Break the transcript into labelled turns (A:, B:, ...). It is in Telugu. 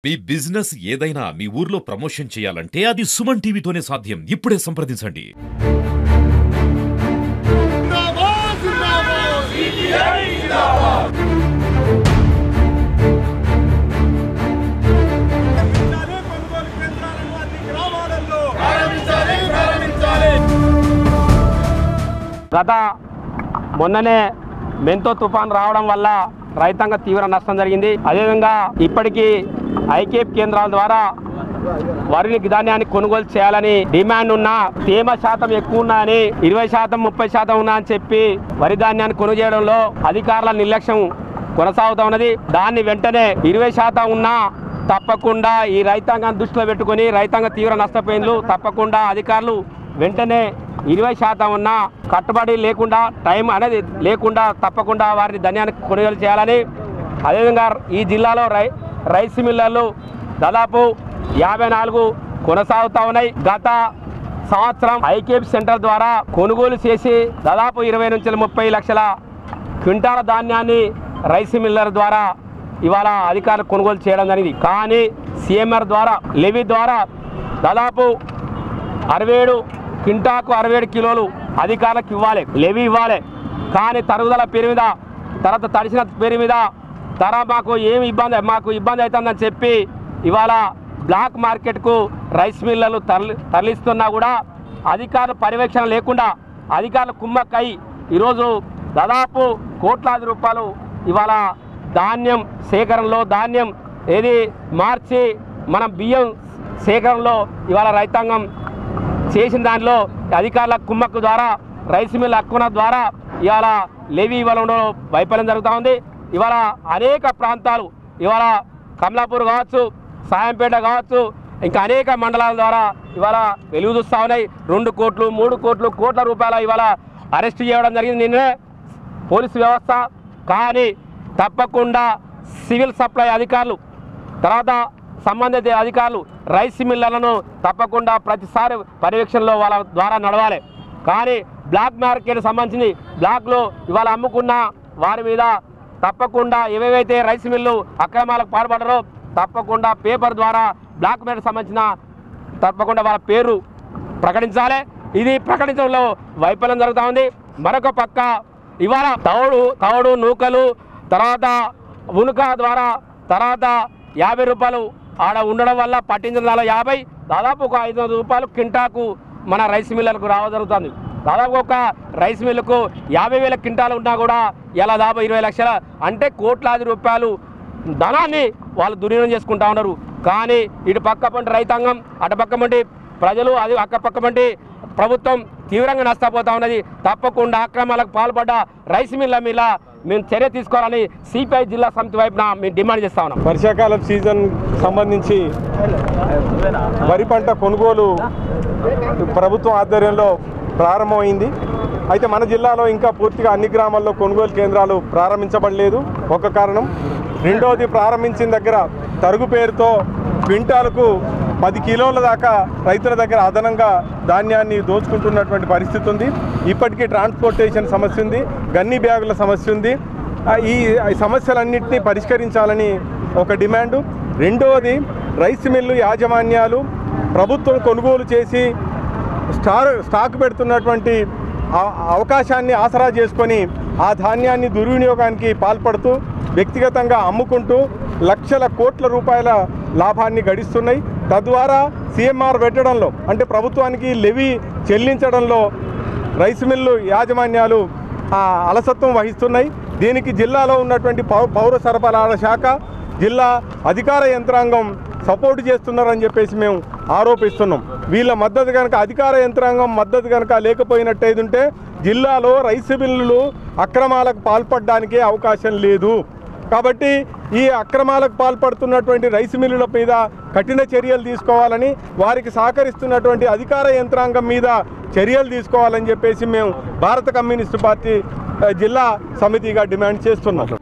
A: మీ బిజినెస్ ఏదైనా మీ ఊర్లో ప్రమోషన్ చేయాలంటే అది సుమన్ టీవీతోనే సాధ్యం. ఇప్పుడే సంప్రదించండి.
B: గత మొన్ననే మెంతో తుఫాన్ రావడం వల్ల రైతాంగ తీవ్ర నష్టం జరిగింది. అదేవిధంగా ఇప్పటికీ ఐకేప్ కేంద్రాల ద్వారా వరిని ధాన్యాన్ని కొనుగోలు చేయాలని డిమాండ్ ఉన్నా తేమ శాతం ఎక్కువ ఉన్నాయని 20% 30% ఉన్నా అని చెప్పి వరి ధాన్యాన్ని కొనుగోలు చేయడంలో అధికారుల నిర్లక్ష్యం కొనసాగుతూ ఉన్నది. దాన్ని వెంటనే 20% ఉన్నా తప్పకుండా ఈ రైతాంగాన్ని దృష్టిలో పెట్టుకుని రైతాంగ తీవ్ర నష్టపోయింది. తప్పకుండా అధికారులు వెంటనే 20% ఉన్నా కట్టుబడి లేకుండా టైం అనేది లేకుండా తప్పకుండా వారిని ధాన్యాన్ని కొనుగోలు చేయాలని, అదేవిధంగా ఈ జిల్లాలో రైస్ మిల్లర్లు దాదాపు 54 కొనసాగుతూ ఉన్నాయి. గత సంవత్సరం ఐకేప్ సెంటర్ ద్వారా కొనుగోలు చేసి దాదాపు 20 నుంచి 30 లక్షల క్వింటాల ధాన్యాన్ని రైస్ మిల్లర్ ద్వారా ఇవాళ అధికారులు కొనుగోలు చేయడం జరిగింది. కానీ సిఎంఆర్ ద్వారా లెవీ ద్వారా దాదాపు 67 క్వింటాకు 67 కిలోలు అధికారులకు ఇవ్వాలి, లెవీ ఇవ్వాలి. కానీ తరుగుదల పేరు మీద తర్వాత తడిసిన పేరు మీద మాకు ఇబ్బంది అవుతుందని చెప్పి ఇవాళ బ్లాక్ మార్కెట్కు రైస్ మిల్లర్లు తరలిస్తున్నా కూడా అధికారుల పర్యవేక్షణ లేకుండా అధికారులు కుమ్మక్కై ఈరోజు దాదాపు కోట్లాది రూపాయలు ఇవాళ ధాన్యం సేకరణలో ధాన్యం ఏది మార్చి మనం బియ్యం సేకరణలో ఇవాళ రైతాంగం చేసిన దానిలో అధికారుల కుమ్మక్కు ద్వారా రైస్ మిల్ హక్కున ద్వారా ఇవాళ లెవీ ఇవ్వడంలో వైఫల్యం జరుగుతూ ఉంది. ఇవాళ అనేక ప్రాంతాలు ఇవాళ కమలాపూర్ కావచ్చు, సాయంపేట కావచ్చు, ఇంకా అనేక మండలాల ద్వారా ఇవాళ వెలుగు చూస్తూ ఉన్నాయి. 2 కోట్లు 3 కోట్ల రూపాయల ఇవాళ అరెస్ట్ చేయడం జరిగింది నిన్నే పోలీసు వ్యవస్థ. కానీ తప్పకుండా సివిల్ సప్లై అధికారులు తర్వాత సంబంధిత అధికారులు రైస్ మిల్లర్లను తప్పకుండా ప్రతిసారి పర్యవేక్షణలో వాళ్ళ ద్వారా నడవాలి. కానీ బ్లాక్ మార్కెట్ సంబంధించి బ్లాక్లో ఇవాళ అమ్ముకున్న వారి మీద తప్పకుండా ఏవేవైతే రైస్ మిల్లు అక్రమాలకు పాల్పడరో తప్పకుండా పేపర్ ద్వారా బ్లాక్ మార్కెట్ సంబంధించిన తప్పకుండా వాళ్ళ పేరు ప్రకటించాలి. ఇది ప్రకటించడంలో వైఫల్యం జరుగుతూ ఉంది. మరొక పక్క ఇవాళ తౌడు నూకలు తర్వాత ఉనుక ద్వారా తర్వాత 50 రూపాయలు ఆడ ఉండడం వల్ల పట్టించడం 50 దాదాపు ఒక 500 రూపాయలు కింటాకు మన రైస్ మిల్లర్లకు రావడం జరుగుతుంది. దాదాపు ఒక రైస్ మిల్లుకు 50,000 క్వింటాలు ఉన్నా కూడా ఇలా దాదాపు 20 లక్షల అంటే కోట్లాది రూపాయలు ధనాన్ని వాళ్ళు దుర్వినియోగం చేసుకుంటా ఉన్నారు. కానీ ఇటు పక్క పంటి రైతాంగం అటు పక్క పంటి ప్రజలు అది అక్క పక్క పంటి ప్రభుత్వం తీవ్రంగా నష్టపోతూ ఉన్నది. తప్పకుండా అక్రమాలకు పాల్పడ్డ రైస్ మిల్ల మీద మేము చర్య తీసుకోవాలని సిపిఐ జిల్లా సమితి వైపున మేము డిమాండ్ చేస్తా ఉన్నాం.
C: వర్షాకాలం సీజన్ సంబంధించి వరి పంట కొనుగోలు ప్రభుత్వం ఆధ్వర్యంలో ప్రారంభమైంది. అయితే మన జిల్లాలో ఇంకా పూర్తిగా అన్ని గ్రామాల్లో కొనుగోలు కేంద్రాలు ప్రారంభించబడలేదు. ఒక కారణం. రెండవది, ప్రారంభించిన దగ్గర తరుగు పేరుతో క్వింటాలకు 10 కిలోల దాకా రైతుల దగ్గర అదనంగా ధాన్యాన్ని దోచుకుంటున్నటువంటి పరిస్థితి ఉంది. ఇప్పటికీ ట్రాన్స్పోర్టేషన్ సమస్య ఉంది, గన్ని బ్యాగుల సమస్య ఉంది. ఈ సమస్యలన్నింటినీ పరిష్కరించాలని ఒక డిమాండు. రెండవది, రైస్ మిల్లు యాజమాన్యాలు ప్రభుత్వం కొనుగోలు చేసి స్టాక్ పెడుతున్నటువంటి అవకాశాన్ని ఆసరా చేసుకొని ఆ ధాన్యాన్ని దుర్వినియోగానికి పాల్పడుతూ వ్యక్తిగతంగా అమ్ముకుంటూ లక్షల కోట్ల రూపాయల లాభాన్ని గడిస్తున్నాయి. తద్వారా సిఎంఆర్ పెట్టడంలో అంటే ప్రభుత్వానికి లెవీ చెల్లించడంలో రైస్ మిల్లు యాజమాన్యాలు అలసత్వం వహిస్తున్నాయి. దీనికి జిల్లాలో ఉన్నటువంటి పౌర సరఫరాల శాఖ, జిల్లా అధికార యంత్రాంగం సపోర్ట్ చేస్తున్నారని చెప్పేసి మేము ఆరోపిస్తున్నాం. వీళ్ళ మద్దతు కనుక అధికార యంత్రాంగం మద్దతు కనుక లేకపోయినట్టయితే జిల్లాలో రైస్ మిల్లులు అక్రమాలకు పాల్పడడానికే అవకాశం లేదు. కాబట్టి ఈ అక్రమాలకు పాల్పడుతున్నటువంటి రైస్ మిల్లుల మీద కఠిన చర్యలు తీసుకోవాలని, వారికి సహకరిస్తున్నటువంటి అధికార యంత్రాంగం మీద చర్యలు తీసుకోవాలని చెప్పేసి మేము భారత కమ్యూనిస్టు పార్టీ జిల్లా సమితిగా డిమాండ్ చేస్తున్నాం.